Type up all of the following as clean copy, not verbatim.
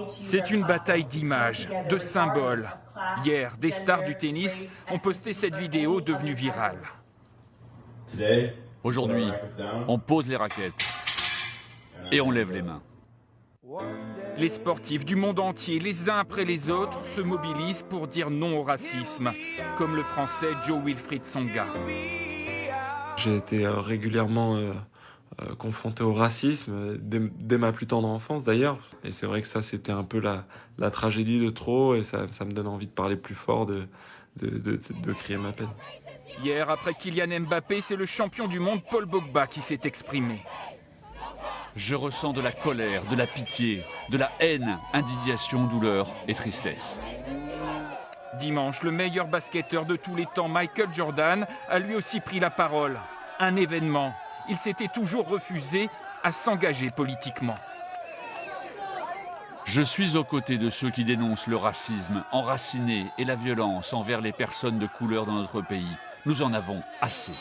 C'est une bataille d'images, de symboles. Hier, des stars du tennis ont posté cette vidéo devenue virale. Aujourd'hui, on pose les raquettes et on lève les mains. Les sportifs du monde entier, les uns après les autres, se mobilisent pour dire non au racisme, comme le français Jo-Wilfried Tsonga. J'ai été régulièrement confronté au racisme, dès ma plus tendre enfance d'ailleurs. Et c'est vrai que ça, c'était un peu la tragédie de trop, et ça me donne envie de parler plus fort, de crier ma peine. Hier, après Kylian Mbappé, c'est le champion du monde Paul Pogba qui s'est exprimé. Je ressens de la colère, de la pitié, de la haine, indignation, douleur et tristesse. Dimanche, le meilleur basketteur de tous les temps, Michael Jordan, a lui aussi pris la parole. Un événement. Il s'était toujours refusé à s'engager politiquement. Je suis aux côtés de ceux qui dénoncent le racisme enraciné et la violence envers les personnes de couleur dans notre pays. Nous en avons assez.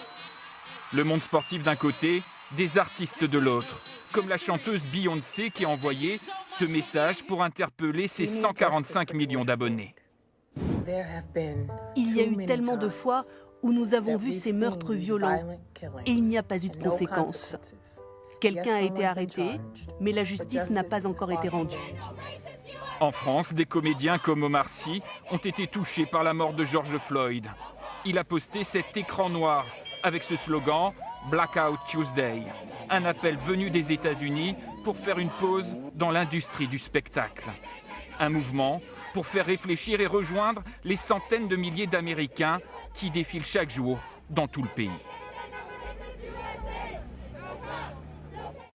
Le monde sportif d'un côté, des artistes de l'autre, comme la chanteuse Beyoncé qui a envoyé ce message pour interpeller ses 145 millions d'abonnés. Il y a eu tellement de fois où nous avons vu ces meurtres violents et il n'y a pas eu de conséquences. Quelqu'un a été arrêté, mais la justice n'a pas encore été rendue. En France, des comédiens comme Omar Sy ont été touchés par la mort de George Floyd. Il a posté cet écran noir avec ce slogan « Blackout Tuesday », un appel venu des États-Unis pour faire une pause dans l'industrie du spectacle. Un mouvement pour faire réfléchir et rejoindre les centaines de milliers d'Américains qui défilent chaque jour dans tout le pays.